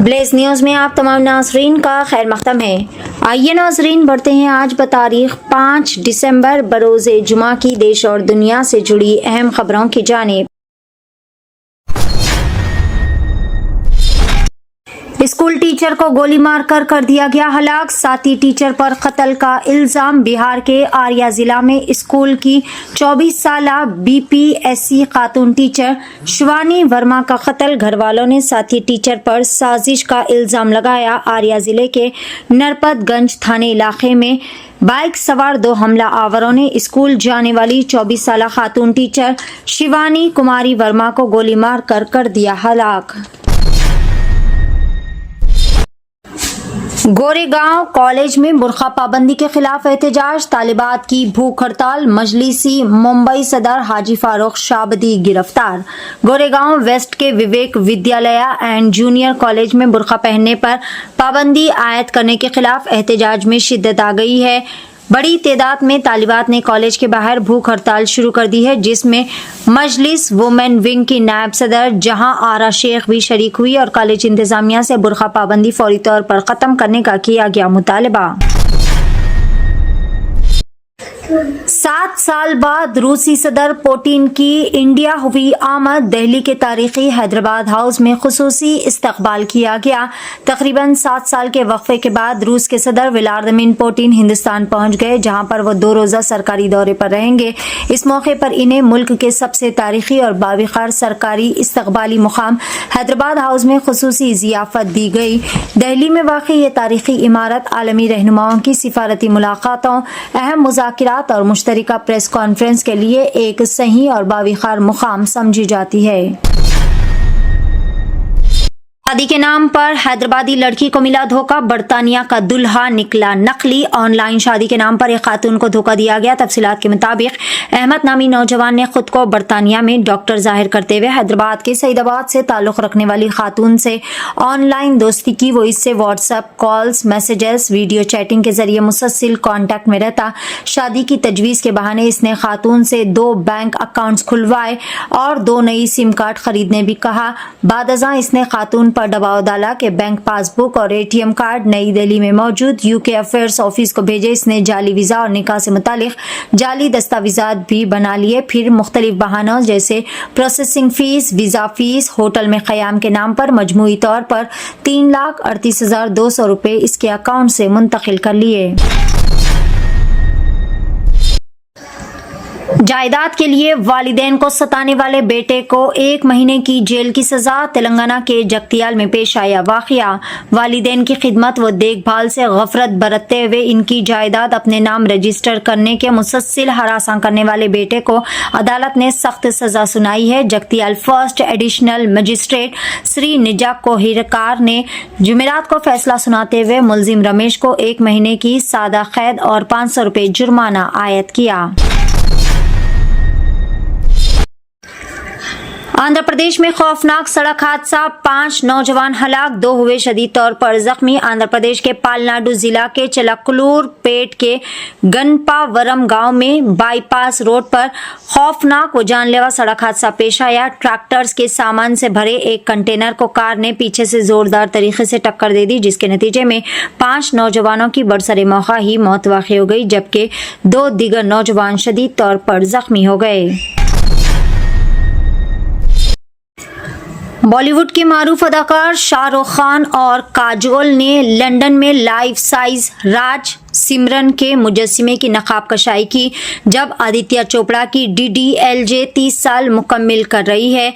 Blaze news میں آپ تمام ناظرین کا خیر مقدم ہے۔ آئیے ناظرین بڑھتے ہیں آج بتاریخ 5 دسمبر بروز جمعہ کی دیش اور دنیا سے جڑی اہم خبروں کی جانب۔ اسکول ٹیچر کو گولی مار کر دیا گیا ہلاک، ساتھی ٹیچر پر قتل کا الزام۔ بہار کے آریہ ضلع میں اسکول کی 24 سالہ بی پی ایس سی خاتون ٹیچر شیوانی ورما کا قتل، گھر والوں نے ساتھی ٹیچر پر سازش کا الزام لگایا۔ آریہ ضلع کے نرپت گنج تھانے علاقے میں بائک سوار 2 حملہ آوروں نے اسکول جانے والی 24 سالہ خاتون ٹیچر شیوانی کماری ورما کو گولی مار کر دیا ہلاک۔ گوریگاؤں کالج میں برقع پابندی کے خلاف احتجاج، طالبات کی بھوک ہڑتال، مجلسی ممبئی صدر حاجی فاروق شعبدی گرفتار۔ گوریگاؤں ویسٹ کے وویک ودیالیہ اینڈ جونیئر کالج میں برقع پہننے پر پابندی عائد کرنے کے خلاف احتجاج میں شدت آ گئی ہے۔ بڑی تعداد میں طالبات نے کالج کے باہر بھوک ہڑتال شروع کر دی ہے، جس میں مجلس وومن ونگ کی نائب صدر جہاں آرا شیخ بھی شریک ہوئی اور کالج انتظامیہ سے برقع پابندی فوری طور پر ختم کرنے کا کیا گیا مطالبہ۔ 7 سال بعد روسی صدر پوٹین کی انڈیا ہوئی آمد، دہلی کے تاریخی حیدرآباد ہاؤس میں خصوصی استقبال کیا گیا۔ تقریباً 7 سال کے وقفے کے بعد روس کے صدر ولادیمیر پوٹین ہندوستان پہنچ گئے، جہاں پر وہ 2 روزہ سرکاری دورے پر رہیں گے۔ اس موقع پر انہیں ملک کے سب سے تاریخی اور باوقار سرکاری استقبالی مقام حیدرآباد ہاؤس میں خصوصی ضیافت دی گئی۔ دہلی میں واقع یہ تاریخی عمارت عالمی رہنماؤں کی سفارتی ملاقاتوں، اہم مذاکرات اور مشترکہ پریس کانفرنس کے لیے ایک صحیح اور باوقار مقام سمجھی جاتی ہے۔ شادی کے نام پر حیدرآبادی لڑکی کو ملا دھوکہ، برطانیہ کا دلہا نکلا نقلی۔ آن لائن شادی کے نام پر ایک خاتون کو دھوکہ دیا گیا۔ تفصیلات کے مطابق احمد نامی نوجوان نے خود کو برطانیہ میں ڈاکٹر ظاہر کرتے ہوئے حیدرآباد کے سعید آباد سے تعلق رکھنے والی خاتون سے آن لائن دوستی کی۔ وہ اس سے WhatsApp calls, messages, video chatting کے ذریعے مسلسل کانٹیکٹ میں رہتا۔ شادی کی تجویز کے بہانے اس نے خاتون سے 2 بینک اکاؤنٹس کھلوائے اور 2 نئی سم کارڈ خریدنے بھی کہا۔ بعد ازاں اس نے خاتون پر دباؤ ڈالا کہ بینک پاس بک اور ATM کارڈ نئی دہلی میں موجود UK افیئرز آفس کو بھیجے۔ اس نے جعلی ویزا اور نکاح سے متعلق جعلی دستاویزات بھی بنا لیے، پھر مختلف بہانوں جیسے processing fee, visa fee, hotel میں قیام کے نام پر مجموعی طور پر 3,38,200 روپے اس کے اکاؤنٹ سے منتقل کر لیے۔ جائیداد کے لیے والدین کو ستانے والے بیٹے کو 1 مہینے کی جیل کی سزا، تلنگانہ کے جگتیال میں پیش آیا واقعہ۔ والدین کی خدمت و دیکھ بھال سے غفلت برتتے ہوئے ان کی جائیداد اپنے نام رجسٹر کرنے کے مسلسل ہراساں کرنے والے بیٹے کو عدالت نے سخت سزا سنائی ہے۔ جگتیال فرسٹ ایڈیشنل مجسٹریٹ سری نجا کوہیرکار نے جمعرات کو فیصلہ سناتے ہوئے ملزم رمیش کو 1 مہینے کی سادہ قید اور 500 روپے جرمانہ عائد کیا۔ آندھرا پردیش میں خوفناک سڑک حادثہ، 5 نوجوان ہلاک، 2 ہوئے شدید طور پر زخمی۔ آندھرا پردیش کے پالناڈو ضلع کے چلکلور پیٹ کے گنپاورم گاؤں میں بائی پاس روڈ پر خوفناک و جان لیوا سڑک حادثہ پیش آیا۔ ٹریکٹرز کے سامان سے بھرے ایک کنٹینر کو کار نے پیچھے سے زوردار طریقے سے ٹکر دے دی، جس کے نتیجے میں 5 نوجوانوں کی برسر موقع ہی موت واقع ہو گئی، جبکہ 2 دیگر نوجوان شدید طور پر زخمی ہو گئے۔ بالی ووڈ کے معروف اداکار شاہ رخ خان اور کاجول نے لندن میں لائف سائز راج سمرن کے مجسمے کی نقاب کشائی کی، جب آدتیہ چوپڑا کی DDLJ 30 سال مکمل کر رہی ہے۔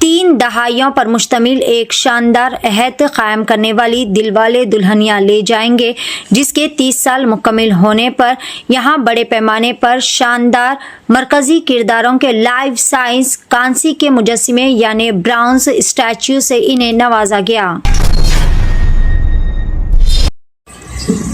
3 دہائیوں پر مشتمل ایک شاندار عہد قائم کرنے والی دلوالے دلہنیا لے جائیں گے، جس کے 30 سال مکمل ہونے پر یہاں بڑے پیمانے پر شاندار مرکزی کرداروں کے لائف سائز کانسی کے مجسمے یعنی برانز اسٹیچو سے انہیں نوازا گیا۔